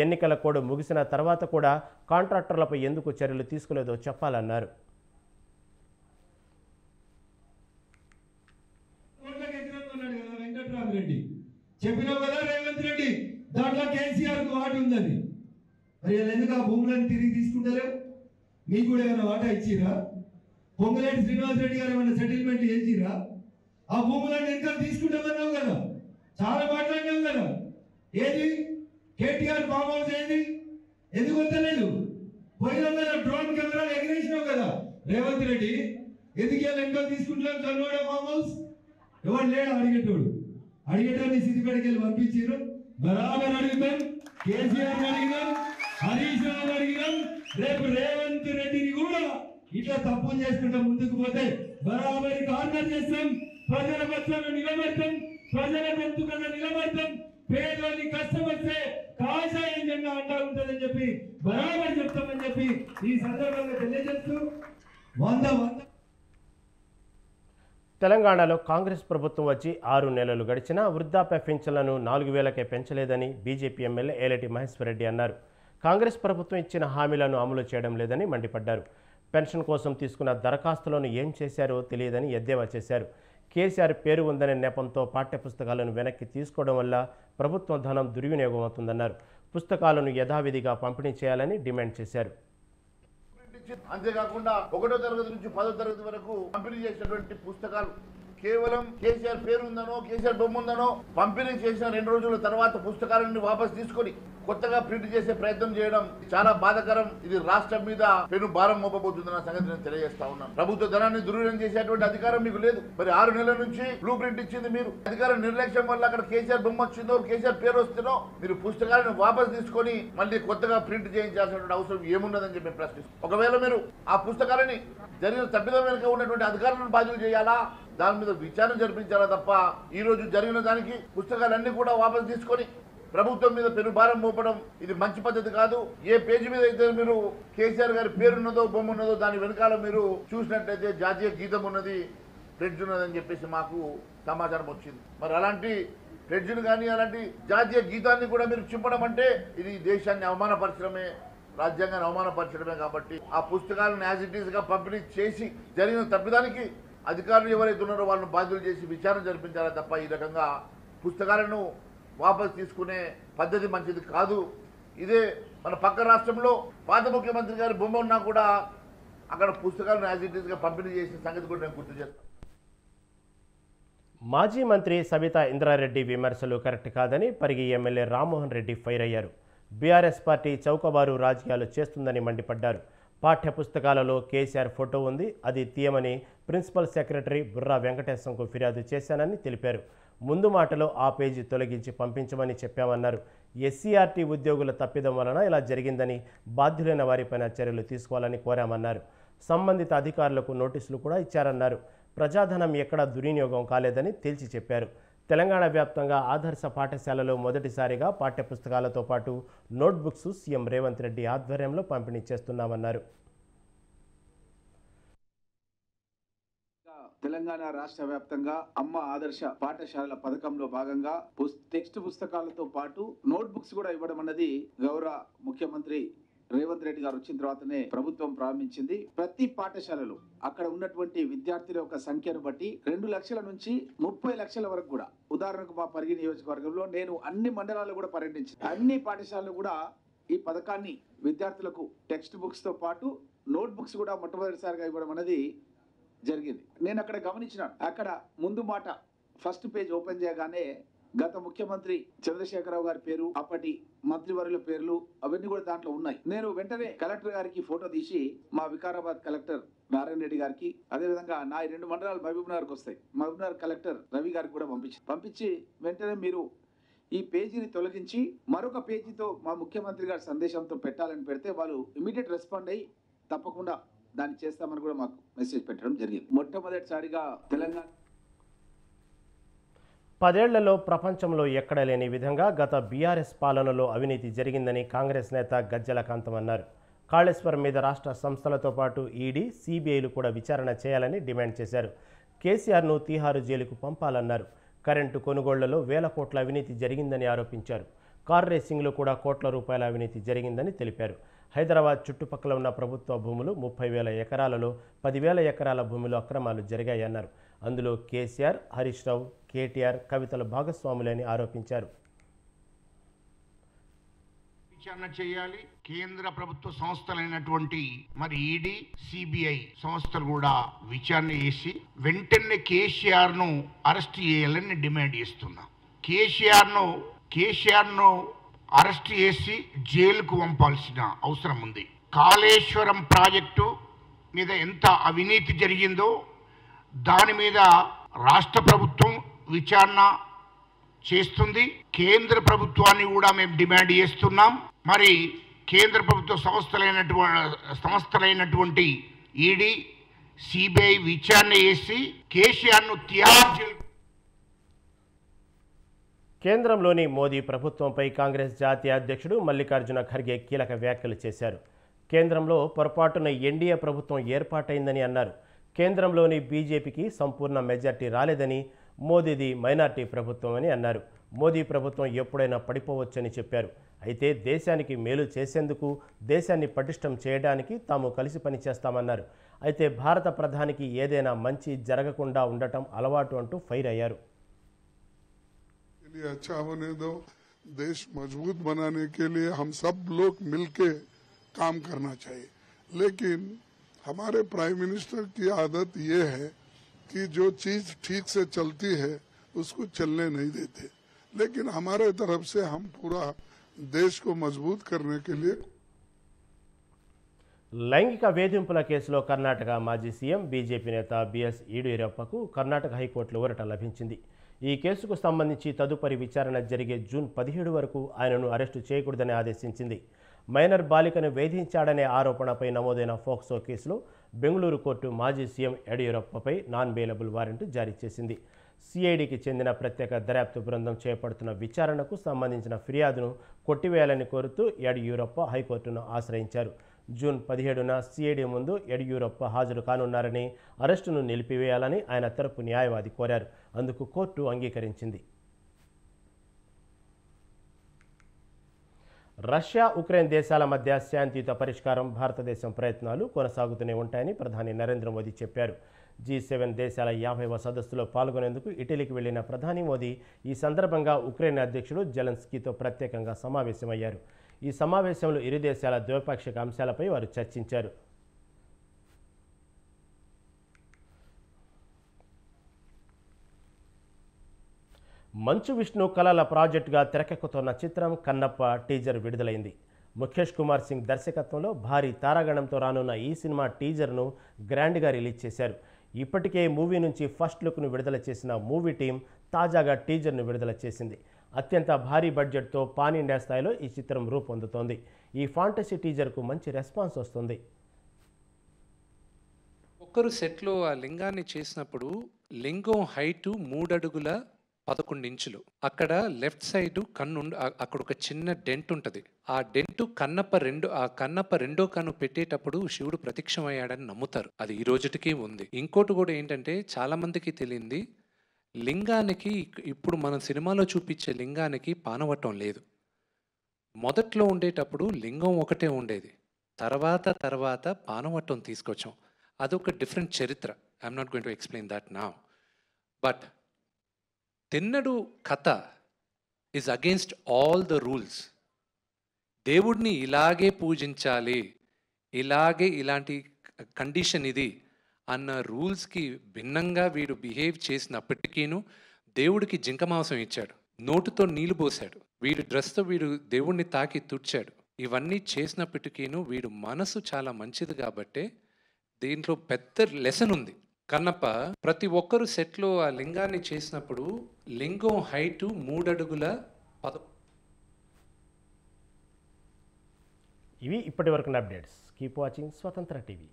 ఎన్నికల కోడ్ ముగిసిన తర్వాత కూడా కాంట్రాక్టర్లపై ఎందుకు చర్యలు తీసుకోలేదో చెప్పాలన్నారు. చెప్పినావు కదా రేవంత్ రెడ్డి, దాంట్లో కేసీఆర్ కు వాట ఉందని. మరి ఎందుకు ఆ భూములను తిరిగి తీసుకుంటారు? మీకు కూడా ఏమైనా వాటా ఇచ్చిరా? పొంగులేటి శ్రీనివాస్ రెడ్డి గారు ఏమైనా సెటిల్మెంట్ చేసిరా? ఆ భూములను ఇంకా తీసుకుంటామన్నావు కదా, చాలా మాట్లాడినావు కదా. ఏది కేటీఆర్ ఫామ్ హౌస్ ఏది? ఎందుకు వస్తలేదు? పోయినా కదా డ్రోన్ కెమెరాలు ఎగిరేసినావు కదా రేవంత్ రెడ్డి. ఎందుకు వెనక తీసుకుంటున్నాం చల్లవాడ ఫామ్ హౌస్? ఎవరు లేడు అడిగేటోని సిద్దిపేటకి వెళ్ళి పంపించారు. బరాబర్ అడుగుతాం, కేసీఆర్ అడిగినాం, హరీష్ రావు అడిగినాం. రేపు రేవంత్ రెడ్డిని కూడా ఇట్లా తప్పులు చేసుకుంటా ముందుకు పోతే బరాబరి కార్నర్ చేస్తాం. ప్రజల పక్షాన నిలబడతాం, ప్రజల గొంతుకగా నిలబడతాం. పేదవాడిని కష్టం వస్తే కాషాయం జెండా అంటా ఉంటుందని చెప్పి బరాబరి చెప్తామని చెప్పి ఈ సందర్భంగా తెలియజేస్తూ తెలంగాణలో కాంగ్రెస్ ప్రభుత్వం వచ్చి 6 నెలలు గడిచినా వృద్ధాప్య పెన్షన్లను 4,000కే పెంచలేదని బీజేపీ ఎమ్మెల్యే ఏలేటి మహేశ్వర్ రెడ్డి అన్నారు. కాంగ్రెస్ ప్రభుత్వం ఇచ్చిన హామీలను అమలు చేయడం లేదని మండిపడ్డారు. పెన్షన్ కోసం తీసుకున్న దరఖాస్తులను ఏం చేశారో తెలియదని ఎద్దేవా చేశారు. కేసీఆర్ పేరు ఉందనే నెపంతో పాఠ్యపుస్తకాలను వెనక్కి తీసుకోవడం వల్ల ప్రభుత్వం ధనం దుర్వినియోగం అవుతుందన్నారు. పుస్తకాలను యథావిధిగా పంపిణీ చేయాలని డిమాండ్ చేశారు. అంతేకాకుండా 1వ తరగతి నుంచి 10వ తరగతి వరకు పంపిణీ చేసినటువంటి పుస్తకాలు కేవలం కేసీఆర్ పేరు ఉందనో కేసీఆర్ బొమ్మ ఉందనో పంపిణీ చేసిన 2 రోజుల తర్వాత పుస్తకాలను వాపసు తీసుకొని కొత్తగా ప్రింట్ చేసే ప్రయత్నం చేయడం చాలా బాధాకరం. ఇది రాష్ట్రం మీద పెను భారం మోపబోతుందన్న సంగతి నేను తెలియజేస్తా ఉన్నాను. ప్రభుత్వ ధనాన్ని దుర్వినియోగం చేసేటువంటి అధికారం మీకు లేదు. మరి 6 నెలల నుంచి బ్లూ ప్రింట్ ఇచ్చింది మీరు. అధికారం నిర్లక్ష్యం వల్ల అక్కడ కేసీఆర్ బొమ్మ వచ్చిందో కేసీఆర్ పేరు వస్తుందో మీరు పుస్తకాలను వాపసు తీసుకొని మళ్ళీ కొత్తగా ప్రింట్ చేయించాల్సినటువంటి అవసరం ఏమున్నదని చెప్పి ప్రశ్నిస్తాం. ఒకవేళ మీరు ఆ పుస్తకాలని జరిగిన తప్పిదం వెనుక ఉన్నటువంటి అధికారులను బాధ్యులు చేయాలా, దాని మీద విచారణ జరిపించాలా తప్ప ఈ రోజు జరిగిన దానికి పుస్తకాలన్నీ కూడా వాపసు తీసుకొని ప్రభుత్వం మీద పెను భారం మోపడం ఇది మంచి పద్ధతి కాదు. ఏ పేజీ మీద అయితే మీరు కేసీఆర్ గారి పేరున్నదో బొమ్మ ఉన్నదో దాని వెనకాల మీరు చూసినట్లయితే జాతీయ గీతం ఉన్నది, ప్లెడ్జ్ ఉన్నదని చెప్పేసి మాకు సమాచారం వచ్చింది. మరి అలాంటి ప్లెడ్జ్ను కానీ అలాంటి జాతీయ గీతాన్ని కూడా మీరు చింపడం అంటే ఇది దేశాన్ని అవమానపరచడమే, రాజ్యాంగాన్ని అవమానపరచడమే. కాబట్టి ఆ పుస్తకాలను యాజ్ ఇట్ ఈస్ గా పంపిణీ చేసి జరిగిన తప్పిదానికి అధికారులు ఎవరైతే ఉన్నారో వాళ్ళని బాధ్యులు చేసి విచారణ జరిపించాలి తప్ప ఈ రకంగా పుస్తకాలను వాపసు తీసుకునే పద్ధతి మంచిది కాదు. ఇదే మన పక్క రాష్ట్రంలో పాత ముఖ్యమంత్రి గారి బొమ్మ ఉన్నా కూడా అక్కడ పుస్తకాలను యాజ్ ఇట్ ఈస్ గా పంపిణీ చేసిన సంగతి కూడా నేను గుర్తు చేస్తాను. మాజీ మంత్రి సబితా ఇంద్రారెడ్డి విమర్శలు కరెక్ట్ కాదని పరిగి ఎమ్మెల్యే రామ్మోహన్ రెడ్డి ఫైర్ అయ్యారు. బీఆర్ఎస్ పార్టీ చౌకబారు రాజకీయాలు చేస్తుందని మండిపడ్డారు. పాఠ్య పుస్తకాలలో కేసీఆర్ ఫోటో ఉంది, అది తీయమని ప్రిన్సిపల్ సెక్రటరీ బుర్రా వెంకటేశంకు ఫిర్యాదు చేశానని తెలిపారు. ముందు మాటలో ఆ పేజీ తొలగించి పంపించమని చెప్పామన్నారు. ఎస్సీఆర్టీ ఉద్యోగుల తప్పిదం వలన ఇలా జరిగిందని బాధ్యులైన వారిపైన చర్యలు తీసుకోవాలని కోరామన్నారు. సంబంధిత అధికారులకు నోటీసులు కూడా ఇచ్చారన్నారు. ప్రజాధనం ఎక్కడా దుర్వినియోగం కాలేదని తేల్చి చెప్పారు. తెలంగాణ వ్యాప్తంగా ఆదర్శ పాఠశాలలో మొదటిసారిగా పాఠ్యపుస్తకాలతో పాటు నోట్బుక్స్ సీఎం రేవంత్ రెడ్డి ఆధ్వర్యంలో పంపిణీ చేస్తున్నామన్నారు. తెలంగాణ రాష్ట్ర వ్యాప్తంగా అమ్మ ఆదర్శ పాఠశాలల పథకంలో భాగంగా టెక్స్ట్ పుస్తకాలతో పాటు నోట్ బుక్స్ కూడా ఇవ్వడం అన్నది గౌరవ ముఖ్యమంత్రి రేవంత్ రెడ్డి గారు వచ్చిన తర్వాతనే ప్రభుత్వం ప్రారంభించింది. ప్రతి పాఠశాలలో అక్కడ ఉన్నటువంటి విద్యార్థుల యొక్క సంఖ్యను బట్టి 2 లక్షల నుంచి 30 లక్షల వరకు కూడా, ఉదాహరణకు మా పరిగి నియోజకవర్గంలో నేను అన్ని మండలాల్లో కూడా పర్యటించాను. అన్ని పాఠశాలలు కూడా ఈ పథకాన్ని విద్యార్థులకు టెక్స్ట్ బుక్స్ తో పాటు నోట్ బుక్స్ కూడా మొట్టమొదటిసారిగా ఇవ్వడం అనేది జరిగింది. నేను అక్కడ గమనించినాను. అక్కడ ముందు మాట ఫస్ట్ పేజ్ ఓపెన్ చేయగానే గత ముఖ్యమంత్రి చంద్రశేఖరరావు గారి పేరు, అప్పటి మంత్రివర్యుల పేర్లు అవన్నీ కూడా దాంట్లో ఉన్నాయి. నేను వెంటనే కలెక్టర్ గారికి ఫోటో తీసి మా వికారాబాద్ కలెక్టర్ నారాయణ రెడ్డి గారికి, అదేవిధంగా నా 2 మండలాలు మహబూబ్నగర్కి వస్తాయి, మహబూబ్నగర్ కలెక్టర్ రవి గారికి కూడా పంపించి వెంటనే మీరు ఈ పేజీని తొలగించి మరొక పేజీతో మా ముఖ్యమంత్రి గారి సందేశంతో పెట్టాలని పెడితే వాళ్ళు ఇమీడియట్ రెస్పాండ్ అయ్యి తప్పకుండా దాన్ని చేస్తామని కూడా మాకు మెసేజ్ పెట్టడం జరిగింది. మొట్టమొదటిసారిగా తెలంగాణ 10 ఏళ్లలో ప్రపంచంలో ఎక్కడ లేని విధంగా గత బీఆర్ఎస్ పాలనలో అవినీతి జరిగిందని కాంగ్రెస్ నేత గజ్జల కాంతం అన్నారు. కాళేశ్వరం మీద రాష్ట్ర సంస్థలతో పాటు ఈడీ, సిబిఐలు కూడా విచారణ చేయాలని డిమాండ్ చేశారు. కేసీఆర్ను తీహారు జైలుకు పంపాలన్నారు. కరెంటు కొనుగోళ్లలో వేల కోట్ల అవినీతి జరిగిందని ఆరోపించారు. కార్ రేసింగ్లో కూడా కోట్ల రూపాయల అవినీతి జరిగిందని తెలిపారు. హైదరాబాద్ చుట్టుపక్కల ఉన్న ప్రభుత్వ భూములు 30,000 ఎకరాలలో 10,000 ఎకరాల భూమిలో అక్రమాలు జరిగాయన్నారు. అందులో కేసీఆర్, హరీష్ రావు, కేటీఆర్, కవితల భాగస్వాములని ఆరోపించారు. విచారణ చేయాలి. కేంద్ర ప్రభుత్వ సంస్థలైనటువంటి ఈడీ, సిబిఐ సంస్థలు కూడా విచారణ చేసి వెంటనే కేసీఆర్ ను అరెస్ట్ చేయాలని డిమాండ్ చేస్తున్నా. కేసీఆర్ ను అరెస్ట్ చేసి జైలుకు పంపాల్సిన అవసరం ఉంది. కాళేశ్వరం ప్రాజెక్టు మీద ఎంత అవినీతి జరిగిందో దాని మీద రాష్ట్ర ప్రభుత్వం విచారణ చేస్తుంది. కేంద్ర ప్రభుత్వాన్ని కూడా మేము డిమాండ్ చేస్తున్నాం. మరి కేంద్ర ప్రభుత్వ సంస్థలైనటువంటి ఈడీ, సిబిఐ విచారణ చేసి కేసీఆర్ను తిహార్ జైలు. కేంద్రంలోని మోదీ ప్రభుత్వంపై కాంగ్రెస్ జాతీయ అధ్యక్షుడు మల్లికార్జున ఖర్గే కీలక వ్యాఖ్యలు చేశారు. కేంద్రంలో పొరపాటున ఎన్డీఏ ప్రభుత్వం ఏర్పాటైందని అన్నారు. కేంద్రంలోని బీజేపీకి సంపూర్ణ మెజార్టీ రాలేదని, మోదీది మైనార్టీ ప్రభుత్వం అని అన్నారు. మోదీ ప్రభుత్వం ఎప్పుడైనా పడిపోవచ్చని చెప్పారు. అయితే దేశానికి మేలు చేసేందుకు, దేశాన్ని పటిష్టం చేయడానికి తాము కలిసి పనిచేస్తామన్నారు. అయితే భారత ప్రధానికి ఏదైనా మంచి జరగకుండా ఉండటం అలవాటు అంటూ ఫైర్ అయ్యారు. अच्छा होने दो, देश मजबूत बनाने के लिए हम सब लोग मिलके काम करना चाहिए. लेकिन हमारे प्राइम मिनिस्टर की आदत ये है कि जो चीज ठीक से चलती है उसको चलने नहीं देते. लेकिन हमारे तरफ से हम पूरा देश को मजबूत करने के लिए. లైంగిక వేధింపుల కేసులో కర్ణాటక మాజీ సీఎం, బీజేపీ నేత బిఎస్ ఈడూరప్పకు కర్ణాటక హైకోర్టులో ఊరట లభించింది. ఈ కేసుకు సంబంధించి తదుపరి విచారణ జరిగే జూన్ 17 వరకు ఆయనను అరెస్టు చేయకూడదని ఆదేశించింది. మైనర్ బాలికను వేధించాడనే ఆరోపణపై నమోదైన ఫోక్సో కేసులో బెంగళూరు కోర్టు మాజీ సీఎం యడియూరప్పపై నాన్ బెయిలబుల్ వారెంట్ జారీ చేసింది. సిఐడికి చెందిన ప్రత్యేక దర్యాప్తు బృందం చేపడుతున్న విచారణకు సంబంధించిన ఫిర్యాదును కొట్టివేయాలని కోరుతూ యడియూరప్ప హైకోర్టును ఆశ్రయించారు. జూన్ 17న సిఐడి ముందు యడియూరప్ప హాజరు కానున్నారని, అరెస్టును నిలిపివేయాలని ఆయన తరపు న్యాయవాది కోరారు. అందుకు కోర్టు అంగీకరించింది. రష్యా, ఉక్రెయిన్ దేశాల మధ్య శాంతియుత పరిష్కారం, భారతదేశం ప్రయత్నాలు కొనసాగుతూనే ఉంటాయని ప్రధాని నరేంద్ర మోదీ చెప్పారు. G7 దేశాల 50వ సదస్సులో పాల్గొనేందుకు ఇటలీకి వెళ్లిన ప్రధాని మోదీ ఈ సందర్భంగా ఉక్రెయిన్ అధ్యక్షుడు జెలెన్స్కీతో ప్రత్యేకంగా సమావేశమయ్యారు. ఈ సమావేశంలో ఇరు దేశాల ద్వైపాక్షిక అంశాలపై వారు చర్చించారు. మంచు విష్ణు కళల ప్రాజెక్టుగా తెరకెక్కుతున్న చిత్రం కన్నప్ప టీజర్ విడుదలైంది. ముఖేష్ కుమార్ సింగ్ దర్శకత్వంలో భారీ తారాగణంతో రానున్న ఈ సినిమా టీజర్ను గ్రాండ్గా రిలీజ్ చేశారు. ఇప్పటికే మూవీ నుంచి ఫస్ట్ లుక్ను విడుదల చేసిన మూవీ టీం తాజాగా టీజర్ను విడుదల చేసింది. అత్యంత భారీ బడ్జెట్తో పాన్ ఇండియా స్థాయిలో ఈ చిత్రం రూపొందుతోంది. ఈ ఫాంటసీ టీజర్కు మంచి రెస్పాన్స్ వస్తుంది. ఒక్కరు సెట్లో ఆ లింగాన్ని చేసినప్పుడు లింగం హైటు 3 అడుగుల 11 ఇంచులు. అక్కడ లెఫ్ట్ సైడ్ కన్ను అక్కడ ఒక చిన్న డెంట్ ఉంటుంది. ఆ డెంట్ కన్నప్ప రెండో కన్ను పెట్టేటప్పుడు శివుడు ప్రత్యక్షమయ్యాడని నమ్ముతారు. అది ఈ రోజుటికి ఉంది. ఇంకోటి కూడా ఏంటంటే చాలా మందికి తెలియంది, లింగానికి ఇప్పుడు మన సినిమాలో చూపించే లింగానికి పానవట్టం లేదు. మొదట్లో ఉండేటప్పుడు లింగం ఒకటే ఉండేది. తర్వాత పానవట్టం తీసుకొచ్చాం. అదొక డిఫరెంట్ చరిత్ర. I'm not going to explain that now. But Thinnadu కథ is against all the rules. దేవుడిని ఇలాగే పూజించాలి, ఇలాంటి కండిషన్ ఇది అన్న రూల్స్కి భిన్నంగా వీడు బిహేవ్ చేసినప్పటికీను దేవుడికి జింక మాంసం ఇచ్చాడు, నోటుతో నీళ్లు పోసాడు, వీడు డ్రెస్తో వీడు దేవుడిని తాకి తుడిచాడు. ఇవన్నీ చేసినప్పటికీను వీడు మనసు చాలా మంచిది కాబట్టే దీంట్లో పెద్ద లెసన్ ఉంది. కన్నప్ప ప్రతి ఒక్కరు సెట్లో ఆ లింగాన్ని చేసినప్పుడు లింగం హైటు 3 అడుగుల 10. ఇవి ఇప్పటి వరకు అప్డేట్స్. కీప్ వాచింగ్ స్వతంత్ర టీవీ.